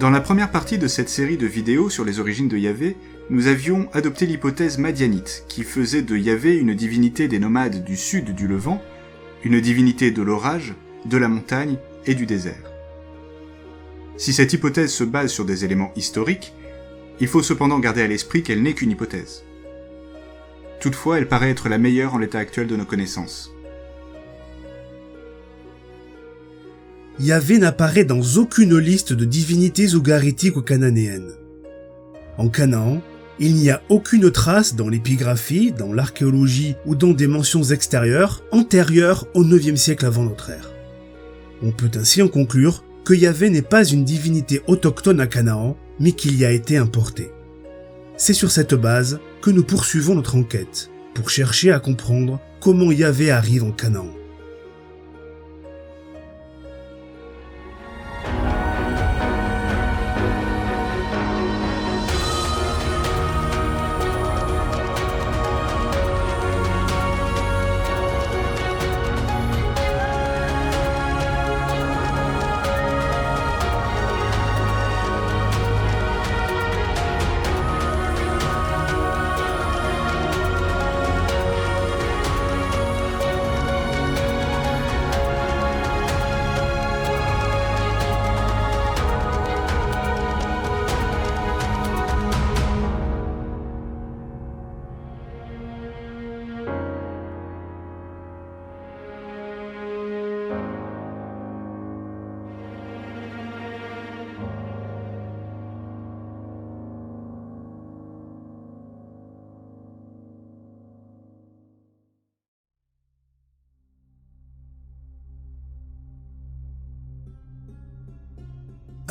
Dans la première partie de cette série de vidéos sur les origines de Yahvé, nous avions adopté l'hypothèse madianite, qui faisait de Yahvé une divinité des nomades du sud du Levant, une divinité de l'orage, de la montagne et du désert. Si cette hypothèse se base sur des éléments historiques, il faut cependant garder à l'esprit qu'elle n'est qu'une hypothèse. Toutefois, elle paraît être la meilleure en l'état actuel de nos connaissances. Yahvé n'apparaît dans aucune liste de divinités ougaritiques ou cananéennes. En Canaan, il n'y a aucune trace dans l'épigraphie, dans l'archéologie ou dans des mentions extérieures antérieures au IXe siècle avant notre ère. On peut ainsi en conclure que Yahvé n'est pas une divinité autochtone à Canaan, mais qu'il y a été importé. C'est sur cette base que nous poursuivons notre enquête, pour chercher à comprendre comment Yahvé arrive en Canaan.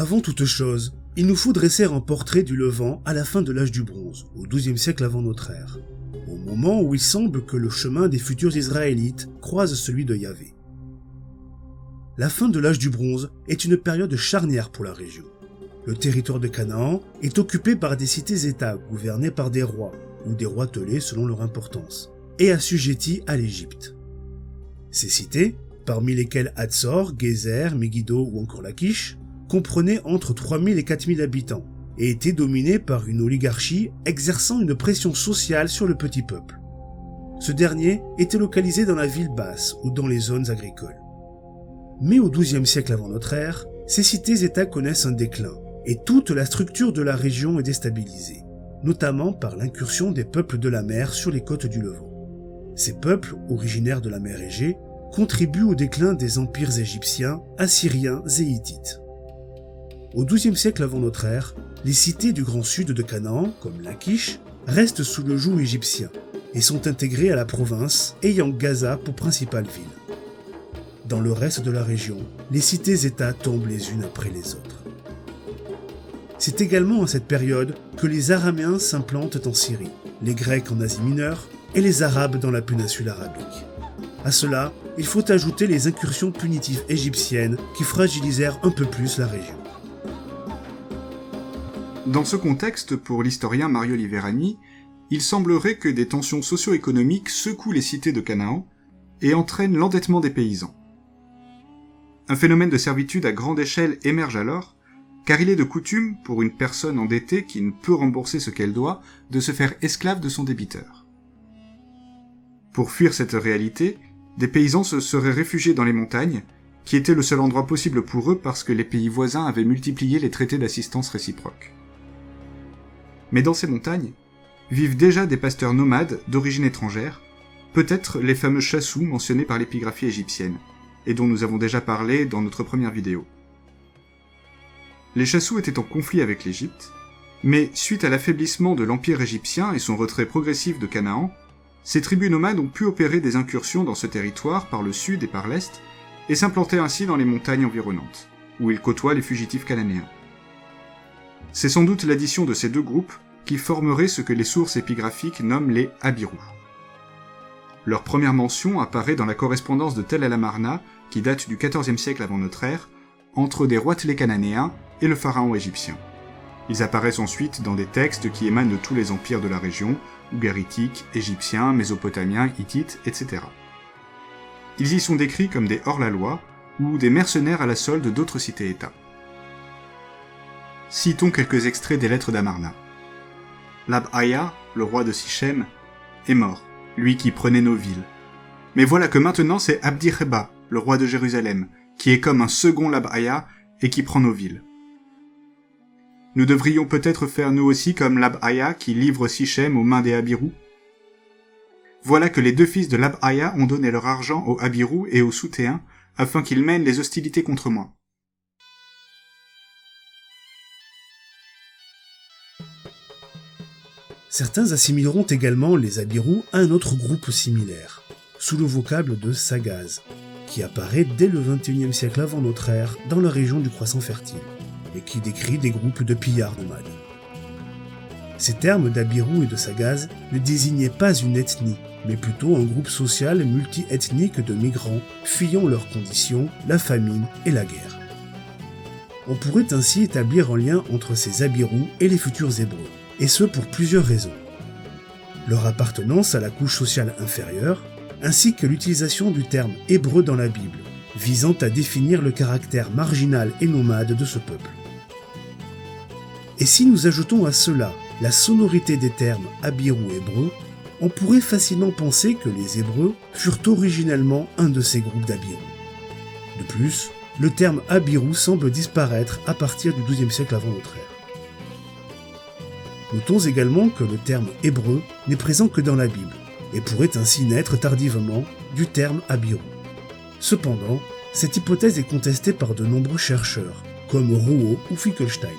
Avant toute chose, il nous faut dresser un portrait du Levant à la fin de l'âge du bronze, au XIIe siècle avant notre ère, au moment où il semble que le chemin des futurs Israélites croise celui de Yahvé. La fin de l'âge du bronze est une période charnière pour la région. Le territoire de Canaan est occupé par des cités-États gouvernés par des rois, ou des roitelets selon leur importance, et assujettis à l'Égypte. Ces cités, parmi lesquelles Hatzor, Gézer, Megiddo ou encore Lachish, comprenaient entre 3000 et 4000 habitants et étaient dominées par une oligarchie exerçant une pression sociale sur le petit peuple. Ce dernier était localisé dans la ville basse ou dans les zones agricoles. Mais au XIIe siècle avant notre ère, ces cités-États connaissent un déclin et toute la structure de la région est déstabilisée, notamment par l'incursion des peuples de la mer sur les côtes du Levant. Ces peuples, originaires de la mer Égée, contribuent au déclin des empires égyptiens, assyriens et hittites. Au XIIe siècle avant notre ère, les cités du Grand Sud de Canaan, comme Lachish, restent sous le joug égyptien et sont intégrées à la province, ayant Gaza pour principale ville. Dans le reste de la région, les cités-États tombent les unes après les autres. C'est également à cette période que les Araméens s'implantent en Syrie, les Grecs en Asie mineure et les Arabes dans la péninsule arabique. À cela, il faut ajouter les incursions punitives égyptiennes qui fragilisèrent un peu plus la région. Dans ce contexte, pour l'historien Mario Liverani, il semblerait que des tensions socio-économiques secouent les cités de Canaan et entraînent l'endettement des paysans. Un phénomène de servitude à grande échelle émerge alors, car il est de coutume, pour une personne endettée qui ne peut rembourser ce qu'elle doit, de se faire esclave de son débiteur. Pour fuir cette réalité, des paysans se seraient réfugiés dans les montagnes, qui était le seul endroit possible pour eux parce que les pays voisins avaient multiplié les traités d'assistance réciproque. Mais dans ces montagnes, vivent déjà des pasteurs nomades d'origine étrangère, peut-être les fameux chassous mentionnés par l'épigraphie égyptienne, et dont nous avons déjà parlé dans notre première vidéo. Les chassous étaient en conflit avec l'Égypte, mais suite à l'affaiblissement de l'Empire égyptien et son retrait progressif de Canaan, ces tribus nomades ont pu opérer des incursions dans ce territoire par le sud et par l'est, et s'implanter ainsi dans les montagnes environnantes, où ils côtoient les fugitifs cananéens. C'est sans doute l'addition de ces deux groupes qui formerait ce que les sources épigraphiques nomment les Abiru. Leur première mention apparaît dans la correspondance de Tel el-Amarna, qui date du XIVe siècle avant notre ère, entre des roitelets cananéens et le pharaon égyptien. Ils apparaissent ensuite dans des textes qui émanent de tous les empires de la région, ougaritiques, égyptiens, mésopotamiens, hittites, etc. Ils y sont décrits comme des hors-la-loi ou des mercenaires à la solde d'autres cités-États. citons quelques extraits des lettres d'Amarna. Labhaya, le roi de Sichem, est mort, lui qui prenait nos villes. Mais voilà que maintenant c'est Abdi-Reba, le roi de Jérusalem, qui est comme un second Labhaya et qui prend nos villes. Nous devrions peut-être faire nous aussi comme Labhaya qui livre Sichem aux mains des Habirous. Voilà que les deux fils de Labhaya ont donné leur argent aux Habirous et aux Soutéens afin qu'ils mènent les hostilités contre moi. Certains assimileront également les Habirous à un autre groupe similaire, sous le vocable de Sagaz, qui apparaît dès le XXIe siècle avant notre ère dans la région du Croissant fertile, et qui décrit des groupes de pillards nomades. Ces termes d'Habirous et de Sagaz ne désignaient pas une ethnie, mais plutôt un groupe social multi-ethnique de migrants fuyant leurs conditions, la famine et la guerre. On pourrait ainsi établir un lien entre ces Habirous et les futurs Hébreux, et ce pour plusieurs raisons. Leur appartenance à la couche sociale inférieure, ainsi que l'utilisation du terme hébreu dans la Bible, visant à définir le caractère marginal et nomade de ce peuple. Et si nous ajoutons à cela la sonorité des termes Habirou-hébreu, on pourrait facilement penser que les Hébreux furent originellement un de ces groupes d'Habirous. De plus, le terme Habirou semble disparaître à partir du XIIe siècle avant notre ère. Notons également que le terme hébreu n'est présent que dans la Bible, et pourrait ainsi naître tardivement du terme Habirou. Cependant, cette hypothèse est contestée par de nombreux chercheurs, comme Rouault ou Finkelstein.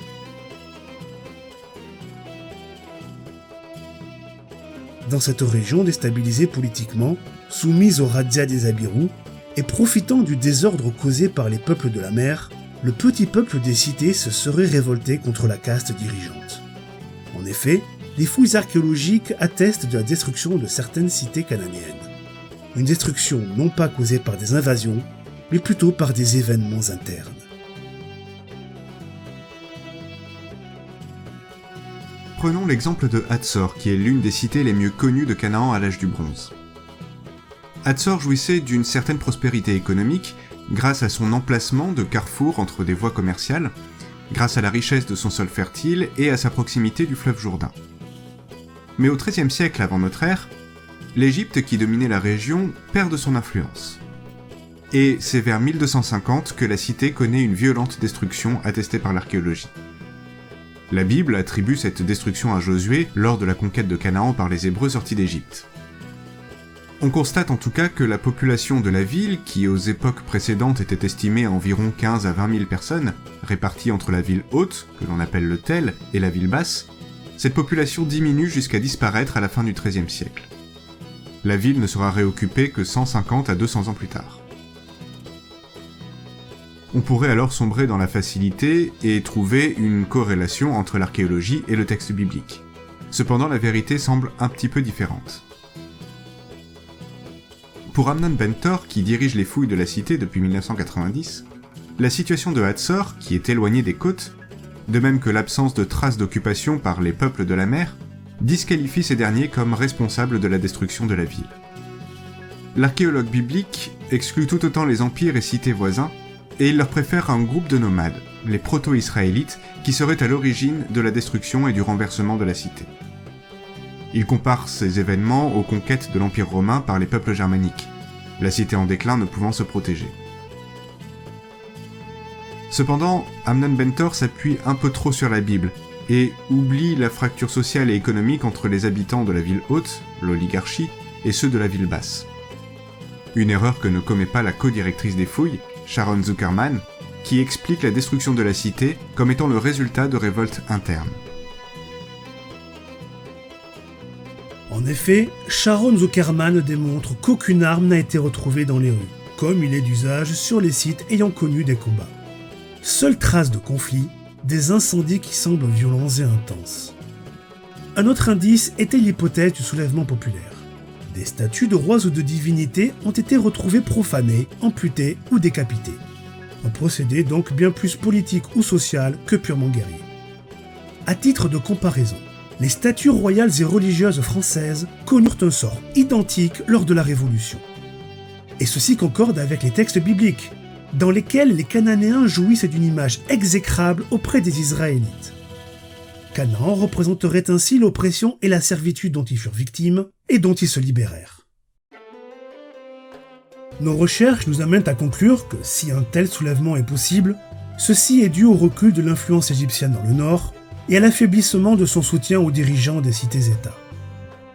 Dans cette région déstabilisée politiquement, soumise au razzia des Habirous, et profitant du désordre causé par les peuples de la mer, le petit peuple des cités se serait révolté contre la caste dirigeante. En effet, les fouilles archéologiques attestent de la destruction de certaines cités cananéennes. Une destruction non pas causée par des invasions, mais plutôt par des événements internes. Prenons l'exemple de Hatzor, qui est l'une des cités les mieux connues de Canaan à l'âge du bronze. Hatzor jouissait d'une certaine prospérité économique grâce à son emplacement de carrefour entre des voies commerciales, grâce à la richesse de son sol fertile et à sa proximité du fleuve Jourdain. Mais au XIIIe siècle avant notre ère, l'Égypte qui dominait la région perd de son influence. Et c'est vers 1250 que la cité connaît une violente destruction attestée par l'archéologie. La Bible attribue cette destruction à Josué lors de la conquête de Canaan par les Hébreux sortis d'Égypte. On constate en tout cas que la population de la ville, qui aux époques précédentes était estimée à environ 15 à 20 000 personnes, réparties entre la ville haute, que l'on appelle le Tel, et la ville basse, cette population diminue jusqu'à disparaître à la fin du XIIIe siècle. La ville ne sera réoccupée que 150 à 200 ans plus tard. On pourrait alors sombrer dans la facilité et trouver une corrélation entre l'archéologie et le texte biblique. Cependant, la vérité semble un petit peu différente. Pour Amnon Bentor, qui dirige les fouilles de la cité depuis 1990, la situation de Hatzor, qui est éloignée des côtes, de même que l'absence de traces d'occupation par les peuples de la mer, disqualifie ces derniers comme responsables de la destruction de la ville. L'archéologue biblique exclut tout autant les empires et cités voisins, et il leur préfère un groupe de nomades, les proto-israélites, qui seraient à l'origine de la destruction et du renversement de la cité. Il compare ces événements aux conquêtes de l'Empire romain par les peuples germaniques, la cité en déclin ne pouvant se protéger. Cependant, Amnon Bentor s'appuie un peu trop sur la Bible, et oublie la fracture sociale et économique entre les habitants de la ville haute, l'oligarchie, et ceux de la ville basse. Une erreur que ne commet pas la co-directrice des fouilles, Sharon Zuckerman, qui explique la destruction de la cité comme étant le résultat de révoltes internes. En effet, Sharon Zuckerman démontre qu'aucune arme n'a été retrouvée dans les rues, comme il est d'usage sur les sites ayant connu des combats. Seule trace de conflit, des incendies qui semblent violents et intenses. Un autre indice était l'hypothèse du soulèvement populaire. Des statues de rois ou de divinités ont été retrouvées profanées, amputées ou décapitées. Un procédé donc bien plus politique ou social que purement guerrier. À titre de comparaison, les statues royales et religieuses françaises connurent un sort identique lors de la Révolution. Et ceci concorde avec les textes bibliques. dans lesquels les Cananéens jouissent d'une image exécrable auprès des Israélites. Canaan représenterait ainsi l'oppression et la servitude dont ils furent victimes et dont ils se libérèrent. Nos recherches nous amènent à conclure que si un tel soulèvement est possible, ceci est dû au recul de l'influence égyptienne dans le nord et à l'affaiblissement de son soutien aux dirigeants des cités-États.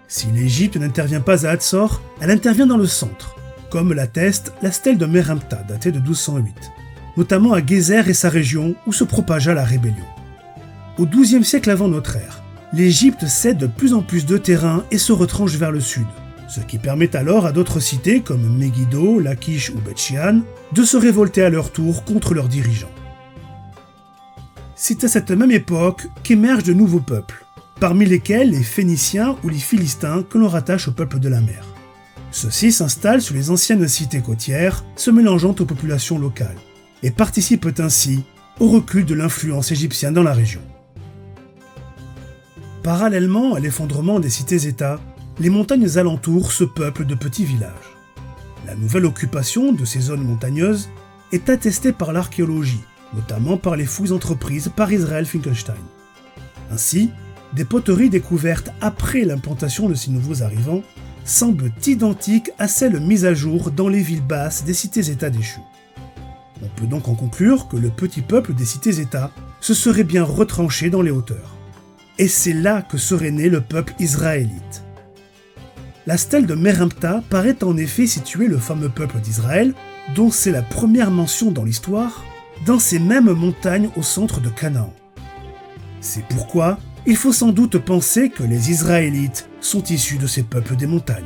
Si l'Égypte n'intervient pas à Hatzor, elle intervient dans le centre, comme l'atteste la stèle de Mérempta datée de 1208, notamment à Gézer et sa région où se propagea la rébellion. Au XIIe siècle avant notre ère, l'Égypte cède de plus en plus de terrain et se retranche vers le sud, ce qui permet alors à d'autres cités comme Megiddo, Lachish ou Beth-Shean de se révolter à leur tour contre leurs dirigeants. C'est à cette même époque qu'émergent de nouveaux peuples, parmi lesquels les Phéniciens ou les Philistins que l'on rattache au peuple de la mer. Ceux-ci s'installent sur les anciennes cités côtières, se mélangeant aux populations locales, et participent ainsi au recul de l'influence égyptienne dans la région. Parallèlement à l'effondrement des cités-États, les montagnes alentours se peuplent de petits villages. La nouvelle occupation de ces zones montagneuses est attestée par l'archéologie, notamment par les fouilles entreprises par Israel Finkelstein. Ainsi, des poteries découvertes après l'implantation de ces nouveaux arrivants semblent identiques à celles mises à jour dans les villes basses des cités-États déchues. On peut donc en conclure que le petit peuple des cités-États se serait bien retranché dans les hauteurs. Et c'est là que serait né le peuple israélite. La stèle de Mérempta paraît en effet situer le fameux peuple d'Israël, dont c'est la première mention dans l'histoire, dans ces mêmes montagnes au centre de Canaan. C'est pourquoi il faut sans doute penser que les Israélites sont issus de ces peuples des montagnes.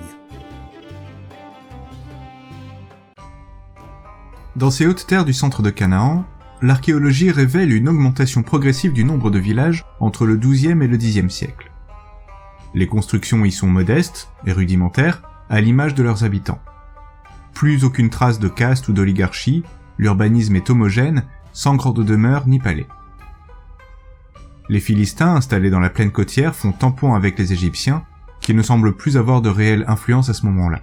Dans ces hautes terres du centre de Canaan, l'archéologie révèle une augmentation progressive du nombre de villages entre le XIIe et le Xe siècle. Les constructions y sont modestes et rudimentaires, à l'image de leurs habitants. Plus aucune trace de caste ou d'oligarchie, l'urbanisme est homogène, sans grande demeure ni palais. Les Philistins installés dans la plaine côtière font tampon avec les Égyptiens, qui ne semblent plus avoir de réelle influence à ce moment-là.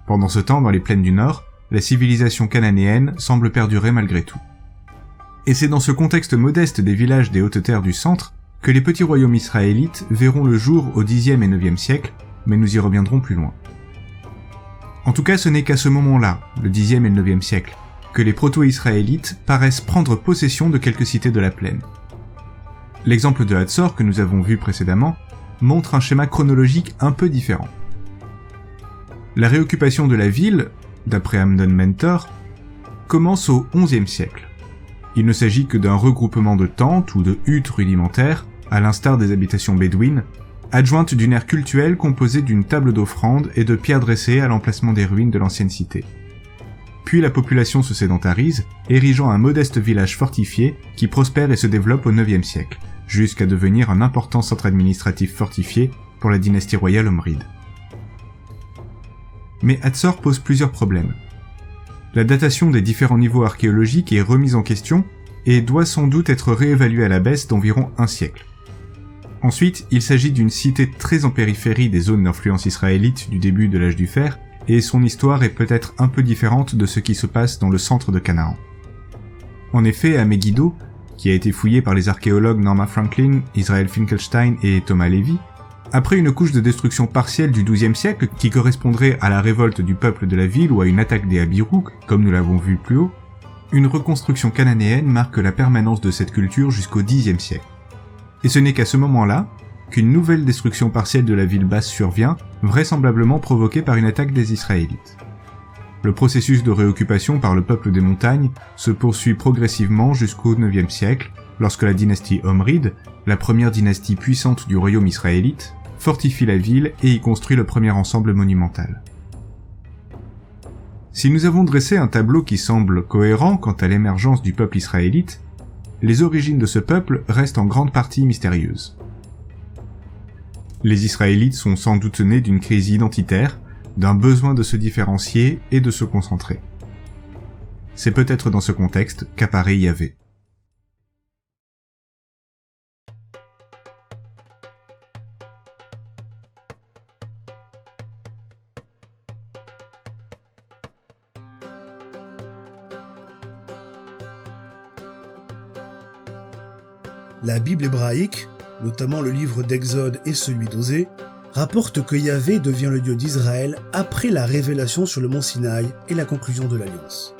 Pendant ce temps, dans les plaines du Nord, la civilisation cananéenne semble perdurer malgré tout. Et c'est dans ce contexte modeste des villages des hautes terres du centre que les petits royaumes israélites verront le jour au Xe et IXe siècle, mais nous y reviendrons plus loin. En tout cas, ce n'est qu'à ce moment-là, le Xe et le IXe siècle, que les proto-israélites paraissent prendre possession de quelques cités de la plaine. L'exemple de Hatzor que nous avons vu précédemment montre un schéma chronologique un peu différent. La réoccupation de la ville, d'après Amnon Mentor, commence au XIe siècle. Il ne s'agit que d'un regroupement de tentes ou de huttes rudimentaires, à l'instar des habitations bédouines, adjointes d'une aire cultuelle composée d'une table d'offrande et de pierres dressées à l'emplacement des ruines de l'ancienne cité. Puis la population se sédentarise, érigeant un modeste village fortifié qui prospère et se développe au IXe siècle, jusqu'à devenir un important centre administratif fortifié pour la dynastie royale omride. Mais Hatzor pose plusieurs problèmes. La datation des différents niveaux archéologiques est remise en question et doit sans doute être réévaluée à la baisse d'environ un siècle. Ensuite, il s'agit d'une cité très en périphérie des zones d'influence israélite du début de l'âge du fer, et son histoire est peut-être un peu différente de ce qui se passe dans le centre de Canaan. En effet, à Megiddo, qui a été fouillé par les archéologues Norma Franklin, Israel Finkelstein et Thomas Levy, après une couche de destruction partielle du XIIe siècle qui correspondrait à la révolte du peuple de la ville ou à une attaque des Abirouk, comme nous l'avons vu plus haut, une reconstruction cananéenne marque la permanence de cette culture jusqu'au Xe siècle. Et ce n'est qu'à ce moment-là qu'une nouvelle destruction partielle de la ville basse survient, vraisemblablement provoquée par une attaque des Israélites. Le processus de réoccupation par le peuple des montagnes se poursuit progressivement jusqu'au IXe siècle, lorsque la dynastie Omride, la première dynastie puissante du royaume israélite, fortifie la ville et y construit le premier ensemble monumental. Si nous avons dressé un tableau qui semble cohérent quant à l'émergence du peuple israélite, les origines de ce peuple restent en grande partie mystérieuses. Les Israélites sont sans doute nés d'une crise identitaire, d'un besoin de se différencier et de se concentrer. C'est peut-être dans ce contexte qu'apparaît Yahvé. La Bible hébraïque, notamment le livre d'Exode et celui d'Osée, rapporte que Yahvé devient le Dieu d'Israël après la révélation sur le mont Sinaï et la conclusion de l'Alliance.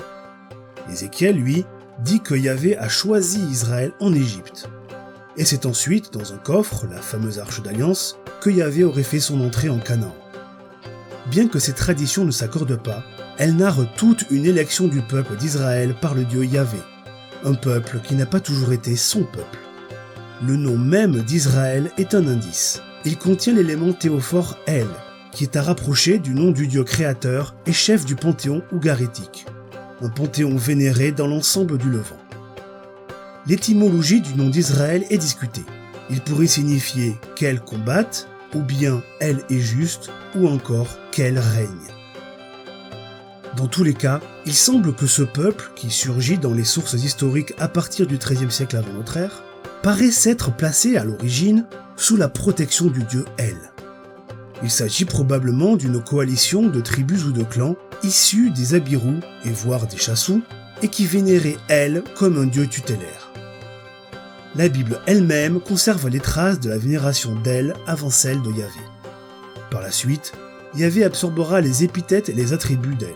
Ézéchiel, lui, dit que Yahvé a choisi Israël en Égypte. Et c'est ensuite, dans un coffre, la fameuse Arche d'Alliance, que Yahvé aurait fait son entrée en Canaan. Bien que ces traditions ne s'accordent pas, elles narrent toute une élection du peuple d'Israël par le Dieu Yahvé, un peuple qui n'a pas toujours été son peuple. Le nom même d'Israël est un indice. Il contient l'élément théophore El, qui est à rapprocher du nom du Dieu créateur et chef du panthéon ougaritique, un panthéon vénéré dans l'ensemble du Levant. L'étymologie du nom d'Israël est discutée. Il pourrait signifier « qu'elle combatte » ou bien « elle est juste » ou encore « qu'elle règne ». Dans tous les cas, il semble que ce peuple, qui surgit dans les sources historiques à partir du XIIIe siècle avant notre ère, paraît s'être placé à l'origine sous la protection du dieu El. Il s'agit probablement d'une coalition de tribus ou de clans issus des Abirous et voire des Chassous et qui vénéraient El comme un dieu tutélaire. La Bible elle-même conserve les traces de la vénération d'El avant celle de Yahvé. Par la suite, Yahvé absorbera les épithètes et les attributs d'El.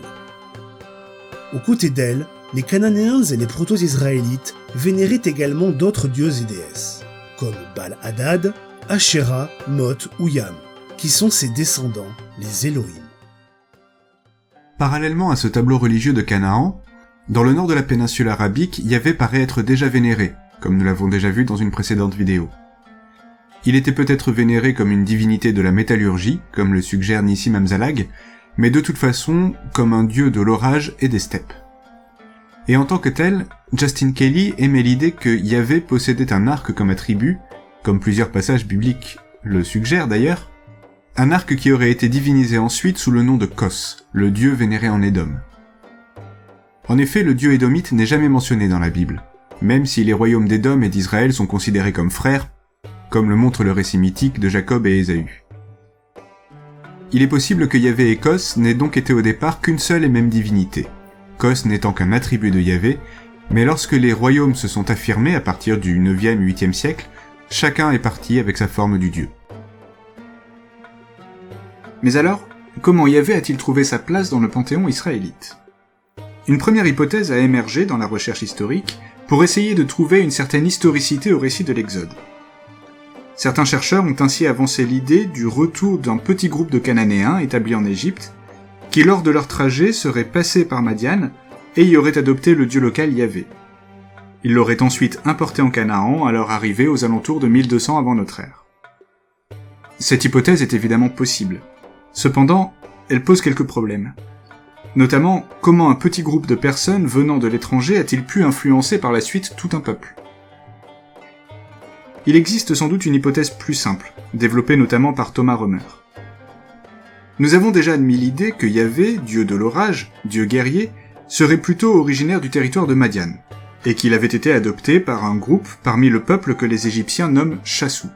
Aux côtés d'El, les Cananéens et les proto-israélites vénéraient également d'autres dieux et déesses, comme Baal-Hadad, Asherah, Mot ou Yam, qui sont ses descendants, les Elohim. Parallèlement à ce tableau religieux de Canaan, dans le nord de la péninsule arabique, Yahvé paraît être déjà vénéré, comme nous l'avons déjà vu dans une précédente vidéo. Il était peut-être vénéré comme une divinité de la métallurgie, comme le suggère Nissim Hamzalag, mais de toute façon comme un dieu de l'orage et des steppes. Et en tant que tel, Justin Kelly émet l'idée que Yahvé possédait un arc comme attribut, comme plusieurs passages bibliques le suggèrent d'ailleurs, un arc qui aurait été divinisé ensuite sous le nom de Kos, le dieu vénéré en Édom. En effet, le dieu édomite n'est jamais mentionné dans la Bible, même si les royaumes d'Édom et d'Israël sont considérés comme frères, comme le montre le récit mythique de Jacob et Ésaü. Il est possible que Yahvé et Kos n'aient donc été au départ qu'une seule et même divinité, Kos n'étant qu'un attribut de Yahvé, mais lorsque les royaumes se sont affirmés à partir du 9e et 8e siècle, chacun est parti avec sa forme du dieu. Mais alors, comment Yahvé a-t-il trouvé sa place dans le panthéon israélite ? Une première hypothèse a émergé dans la recherche historique pour essayer de trouver une certaine historicité au récit de l'Exode. Certains chercheurs ont ainsi avancé l'idée du retour d'un petit groupe de Cananéens établis en Égypte, qui lors de leur trajet seraient passés par Madian et y auraient adopté le dieu local Yahvé. Ils l'auraient ensuite importé en Canaan à leur arrivée aux alentours de 1200 avant notre ère. Cette hypothèse est évidemment possible. Cependant, elle pose quelques problèmes. Notamment, comment un petit groupe de personnes venant de l'étranger a-t-il pu influencer par la suite tout un peuple ? Il existe sans doute une hypothèse plus simple, développée notamment par Thomas Romer. Nous avons déjà admis l'idée que Yahvé, dieu de l'orage, dieu guerrier, serait plutôt originaire du territoire de Madian, et qu'il avait été adopté par un groupe parmi le peuple que les Égyptiens nomment Chassous.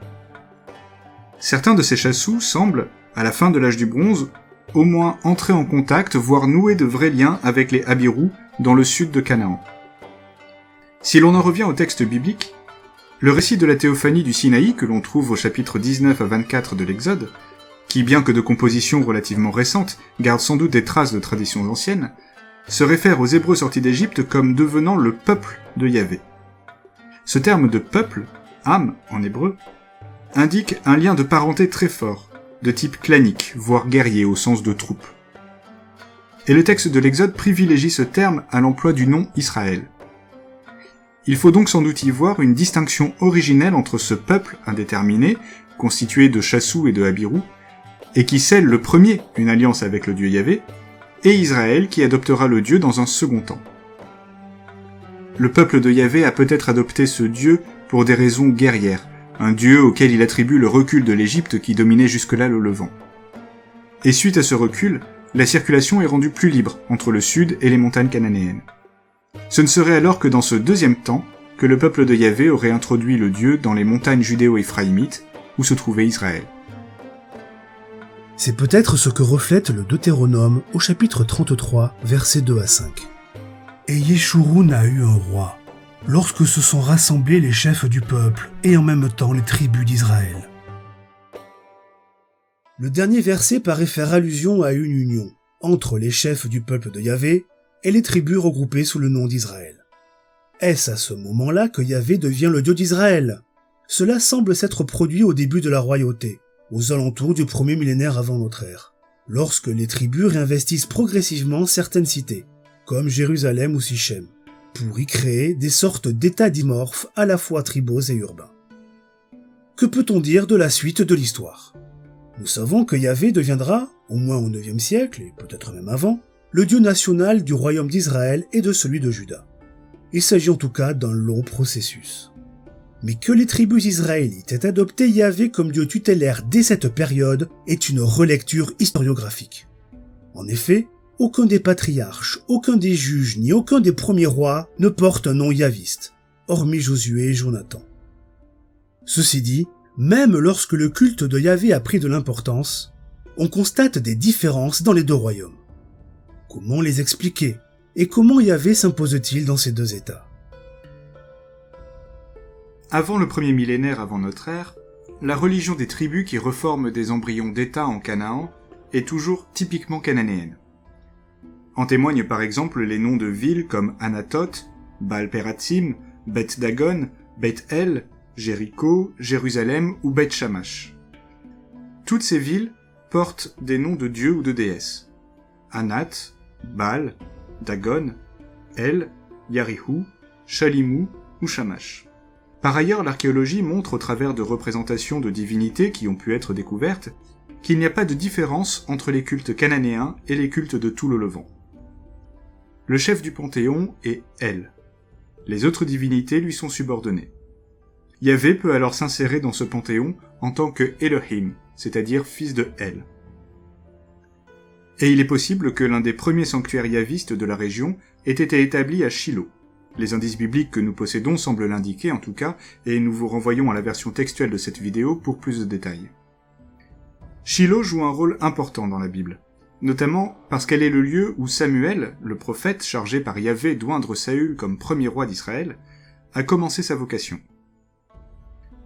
Certains de ces Chassous semblent, à la fin de l'âge du bronze, au moins entrer en contact, voire nouer de vrais liens avec les Abirous dans le sud de Canaan. Si l'on en revient au texte biblique, le récit de la théophanie du Sinaï que l'on trouve au chapitre 19 à 24 de l'Exode, qui bien que de composition relativement récente, garde sans doute des traces de traditions anciennes, se réfère aux Hébreux sortis d'Égypte comme devenant le peuple de Yahvé. Ce terme de peuple, Am en hébreu, indique un lien de parenté très fort, de type clanique, voire guerrier au sens de troupe. Et le texte de l'Exode privilégie ce terme à l'emploi du nom Israël. Il faut donc sans doute y voir une distinction originelle entre ce peuple indéterminé, constitué de Chassous et de Abirous, et qui scelle le premier une alliance avec le dieu Yahvé, et Israël qui adoptera le dieu dans un second temps. Le peuple de Yahvé a peut-être adopté ce dieu pour des raisons guerrières, un dieu auquel il attribue le recul de l'Égypte qui dominait jusque-là le Levant. Et suite à ce recul, la circulation est rendue plus libre entre le sud et les montagnes cananéennes. Ce ne serait alors que dans ce deuxième temps que le peuple de Yahvé aurait introduit le dieu dans les montagnes judéo-éphraïmites où se trouvait Israël. C'est peut-être ce que reflète le Deutéronome au chapitre 33, versets 2 à 5. Et Yeshurun a eu un roi, lorsque se sont rassemblés les chefs du peuple et en même temps les tribus d'Israël. Le dernier verset paraît faire allusion à une union entre les chefs du peuple de Yahvé et les tribus regroupées sous le nom d'Israël. Est-ce à ce moment-là que Yahvé devient le Dieu d'Israël? Cela semble s'être produit au début de la royauté, aux alentours du premier millénaire avant notre ère, lorsque les tribus réinvestissent progressivement certaines cités, comme Jérusalem ou Sichem, pour y créer des sortes d'états dimorphes à la fois tribaux et urbains. Que peut-on dire de la suite de l'histoire? Nous savons que Yahvé deviendra, au moins au IXe siècle, et peut-être même avant, le Dieu national du royaume d'Israël et de celui de Juda. Il s'agit en tout cas d'un long processus. Mais que les tribus israélites aient adopté Yahvé comme Dieu tutélaire dès cette période est une relecture historiographique. En effet, aucun des patriarches, aucun des juges, ni aucun des premiers rois ne porte un nom yahviste, hormis Josué et Jonathan. Ceci dit, même lorsque le culte de Yahvé a pris de l'importance, on constate des différences dans les deux royaumes. Comment les expliquer? Et comment Yahvé s'impose-t-il dans ces deux états? Avant le premier millénaire avant notre ère, la religion des tribus qui reforment des embryons d'États en Canaan est toujours typiquement cananéenne. En témoignent par exemple les noms de villes comme Anatoth, Baal-Peratsim, Beth-Dagon, Beth-El, Jéricho, Jérusalem ou Beth-Shamash. Toutes ces villes portent des noms de dieux ou de déesses. Anat, Baal, Dagon, El, Yarihu, Shalimou ou Shamash. Par ailleurs, l'archéologie montre au travers de représentations de divinités qui ont pu être découvertes qu'il n'y a pas de différence entre les cultes cananéens et les cultes de tout le Levant. Le chef du panthéon est El. Les autres divinités lui sont subordonnées. Yahvé peut alors s'insérer dans ce panthéon en tant que Elohim, c'est-à-dire fils de El. Et il est possible que l'un des premiers sanctuaires yahvistes de la région ait été établi à Shilo. Les indices bibliques que nous possédons semblent l'indiquer en tout cas, et nous vous renvoyons à la version textuelle de cette vidéo pour plus de détails. Shilo joue un rôle important dans la Bible, notamment parce qu'elle est le lieu où Samuel, le prophète chargé par Yahvé d'oindre Saül comme premier roi d'Israël, a commencé sa vocation.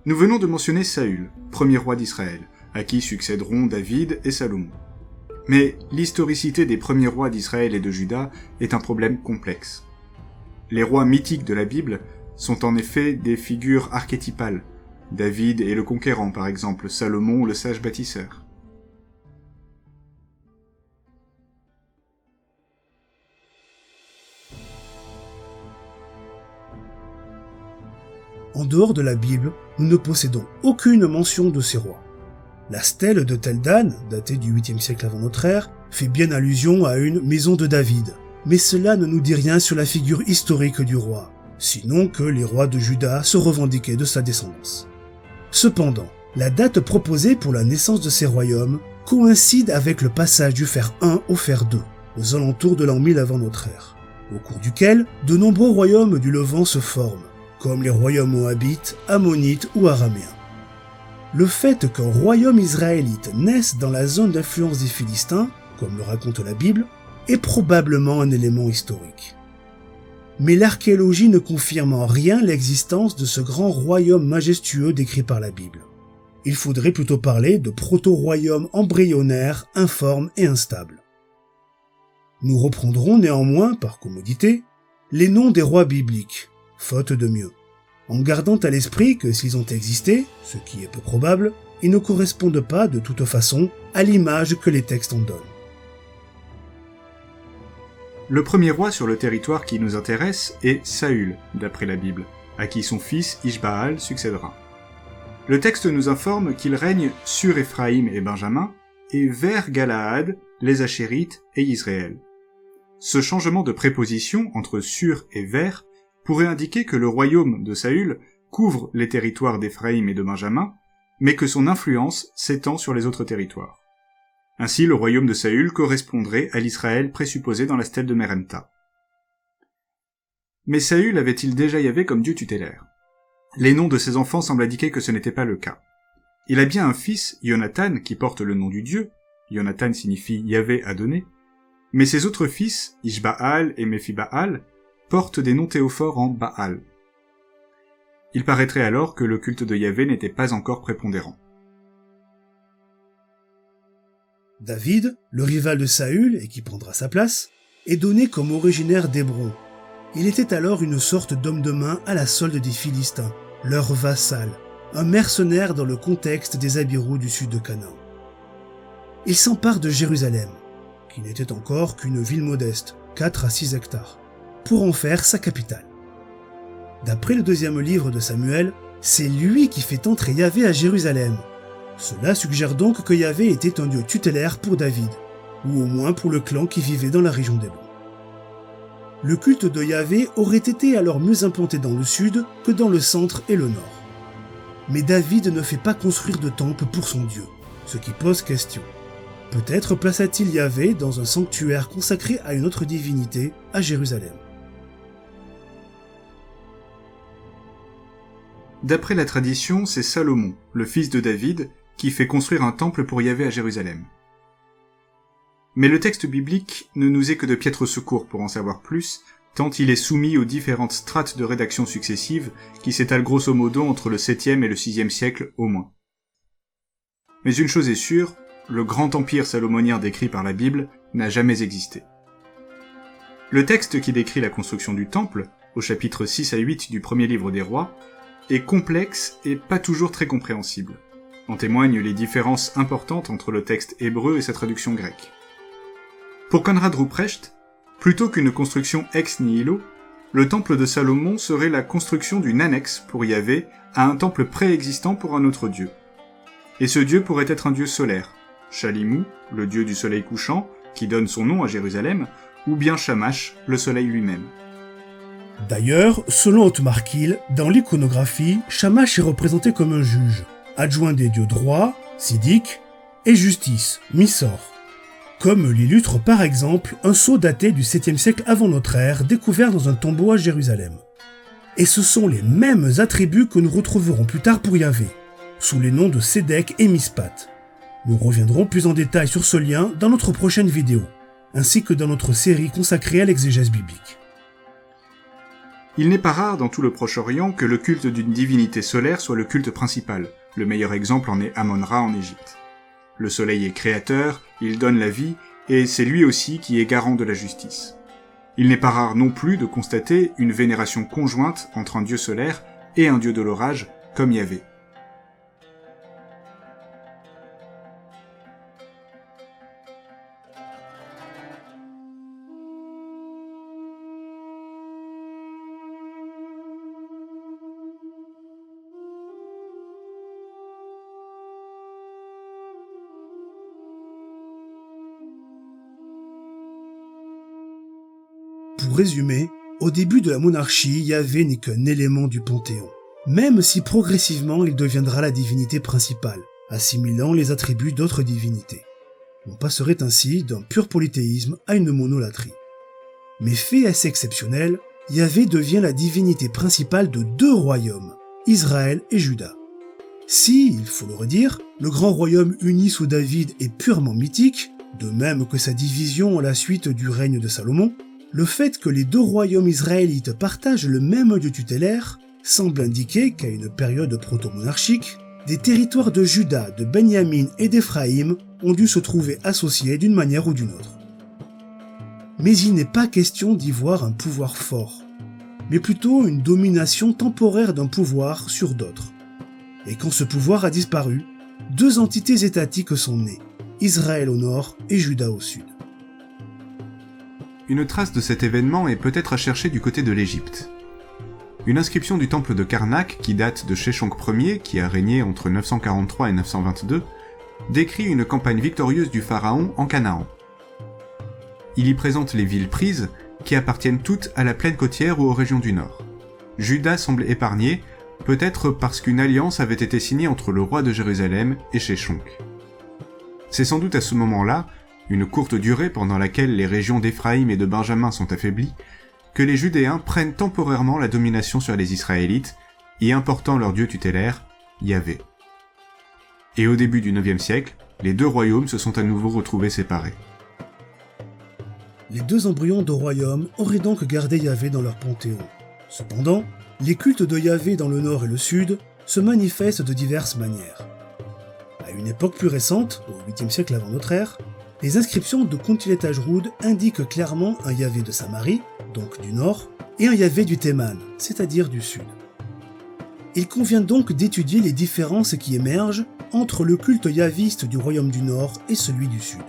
Nous venons de mentionner Saül, premier roi d'Israël, à qui succéderont David et Salomon. Mais l'historicité des premiers rois d'Israël et de Juda est un problème complexe. Les rois mythiques de la Bible sont en effet des figures archétypales. David est le conquérant par exemple, Salomon le sage bâtisseur. En dehors de la Bible, nous ne possédons aucune mention de ces rois. La stèle de Tel Dan, datée du 8e siècle avant notre ère, fait bien allusion à une maison de David, mais cela ne nous dit rien sur la figure historique du roi, sinon que les rois de Juda se revendiquaient de sa descendance. Cependant, la date proposée pour la naissance de ces royaumes coïncide avec le passage du fer 1 au fer 2, aux alentours de l'an 1000 avant notre ère, au cours duquel de nombreux royaumes du Levant se forment, comme les royaumes moabites, ammonites ou araméens. Le fait qu'un royaume israélite naisse dans la zone d'influence des Philistins, comme le raconte la Bible, est probablement un élément historique. Mais l'archéologie ne confirme en rien l'existence de ce grand royaume majestueux décrit par la Bible. Il faudrait plutôt parler de proto-royaume embryonnaire, informe et instable. Nous reprendrons néanmoins, par commodité, les noms des rois bibliques, faute de mieux, en gardant à l'esprit que s'ils ont existé, ce qui est peu probable, ils ne correspondent pas de toute façon à l'image que les textes en donnent. Le premier roi sur le territoire qui nous intéresse est Saül, d'après la Bible, à qui son fils Ishbaal succédera. Le texte nous informe qu'il règne sur Éphraïm et Benjamin, et vers Galaad, les Achérites et Israël. Ce changement de préposition entre sur et vers pourrait indiquer que le royaume de Saül couvre les territoires d'Éphraïm et de Benjamin, mais que son influence s'étend sur les autres territoires. Ainsi, le royaume de Saül correspondrait à l'Israël présupposé dans la stèle de Meremta. Mais Saül avait-il déjà Yahvé comme Dieu tutélaire? Les noms de ses enfants semblent indiquer que ce n'était pas le cas. Il a bien un fils, Jonathan, qui porte le nom du Dieu, Jonathan signifie Yahvé a donné, mais ses autres fils, Ishbaal et Mephibaal, portent des noms théophores en Baal, Il paraîtrait alors que le culte de Yahvé n'était pas encore prépondérant. David, le rival de Saül et qui prendra sa place, est donné comme originaire d'Hébron. Il était alors une sorte d'homme de main à la solde des Philistins, leur vassal, un mercenaire dans le contexte des Abirous du sud de Canaan. Il s'empare de Jérusalem, qui n'était encore qu'une ville modeste, 4 à 6 hectares, pour en faire sa capitale. D'après le 2e livre de Samuel, c'est lui qui fait entrer Yahvé à Jérusalem. Cela suggère donc que Yahvé était un dieu tutélaire pour David, ou au moins pour le clan qui vivait dans la région d'Hébron. Le culte de Yahvé aurait été alors mieux implanté dans le sud que dans le centre et le nord. Mais David ne fait pas construire de temple pour son dieu, ce qui pose question. Peut-être plaça-t-il Yahvé dans un sanctuaire consacré à une autre divinité à Jérusalem. D'après la tradition, c'est Salomon, le fils de David, qui fait construire un temple pour Yahvé à Jérusalem. Mais le texte biblique ne nous est que de piètre secours pour en savoir plus, tant il est soumis aux différentes strates de rédaction successives qui s'étalent grosso modo entre le 7e et le 6e siècle au moins. Mais une chose est sûre, le grand empire salomonien décrit par la Bible n'a jamais existé. Le texte qui décrit la construction du temple, au chapitre 6 à 8 du premier livre des rois, est complexe et pas toujours très compréhensible. En témoignent les différences importantes entre le texte hébreu et sa traduction grecque. Pour Konrad Ruprecht, plutôt qu'une construction ex nihilo, le temple de Salomon serait la construction d'une annexe pour Yahvé à un temple préexistant pour un autre dieu. Et ce dieu pourrait être un dieu solaire, Shalimou, le dieu du soleil couchant, qui donne son nom à Jérusalem, ou bien Shamash, le soleil lui-même. D'ailleurs, selon Otmar Kiel, dans l'iconographie, Shamash est représenté comme un juge, adjoint des dieux droit, Siddiq, et justice, Missor. Comme l'illustre par exemple un sceau daté du 7e siècle avant notre ère, découvert dans un tombeau à Jérusalem. Et ce sont les mêmes attributs que nous retrouverons plus tard pour Yahvé, sous les noms de Sédek et Mispat. Nous reviendrons plus en détail sur ce lien dans notre prochaine vidéo, ainsi que dans notre série consacrée à l'exégèse biblique. Il n'est pas rare dans tout le Proche-Orient que le culte d'une divinité solaire soit le culte principal. Le meilleur exemple en est Amon-Ra en Égypte. Le soleil est créateur, il donne la vie, et c'est lui aussi qui est garant de la justice. Il n'est pas rare non plus de constater une vénération conjointe entre un dieu solaire et un dieu de l'orage, comme Yahvé. Pour résumer, au début de la monarchie, Yahvé n'est qu'un élément du panthéon, même si progressivement il deviendra la divinité principale, assimilant les attributs d'autres divinités. On passerait ainsi d'un pur polythéisme à une monolatrie. Mais fait assez exceptionnel, Yahvé devient la divinité principale de 2 royaumes, Israël et Juda. Si, il faut le redire, le grand royaume uni sous David est purement mythique, de même que sa division à la suite du règne de Salomon, le fait que les 2 royaumes israélites partagent le même dieu tutélaire semble indiquer qu'à une période proto-monarchique, des territoires de Juda, de Benyamin et d'Éphraïm ont dû se trouver associés d'une manière ou d'une autre. Mais il n'est pas question d'y voir un pouvoir fort, mais plutôt une domination temporaire d'un pouvoir sur d'autres. Et quand ce pouvoir a disparu, 2 entités étatiques sont nées, Israël au nord et Juda au sud. Une trace de cet événement est peut-être à chercher du côté de l'Égypte. Une inscription du temple de Karnak, qui date de Sheshonq Ier, qui a régné entre 943 et 922, décrit une campagne victorieuse du pharaon en Canaan. Il y présente les villes prises, qui appartiennent toutes à la plaine côtière ou aux régions du nord. Juda semble épargné, peut-être parce qu'une alliance avait été signée entre le roi de Jérusalem et Sheshonq. C'est sans doute à ce moment-là, une courte durée pendant laquelle les régions d'Éphraïm et de Benjamin sont affaiblies, que les Judéens prennent temporairement la domination sur les Israélites, y important leur dieu tutélaire, Yahvé. Et au début du IXe siècle, les 2 royaumes se sont à nouveau retrouvés séparés. Les 2 embryons de royaumes auraient donc gardé Yahvé dans leur panthéon. Cependant, Les cultes de Yahvé dans le nord et le sud se manifestent de diverses manières. À une époque plus récente, au 8e siècle avant notre ère, les inscriptions de Kuntilet Ajroud indiquent clairement un Yahvé de Samarie, donc du nord, et un Yahvé du Théman, c'est-à-dire du sud. Il convient donc d'étudier les différences qui émergent entre le culte yahviste du royaume du nord et celui du sud.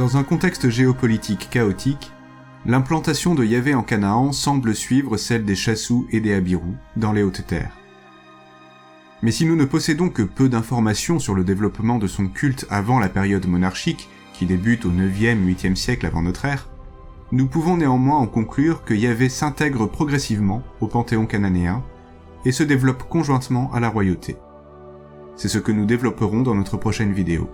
Dans un contexte géopolitique chaotique, l'implantation de Yahvé en Canaan semble suivre celle des Chassous et des Habirous dans les Hautes-Terres. Mais si nous ne possédons que peu d'informations sur le développement de son culte avant la période monarchique, qui débute au 9e-8e siècle avant notre ère, nous pouvons néanmoins en conclure que Yahvé s'intègre progressivement au panthéon cananéen et se développe conjointement à la royauté. C'est ce que nous développerons dans notre prochaine vidéo.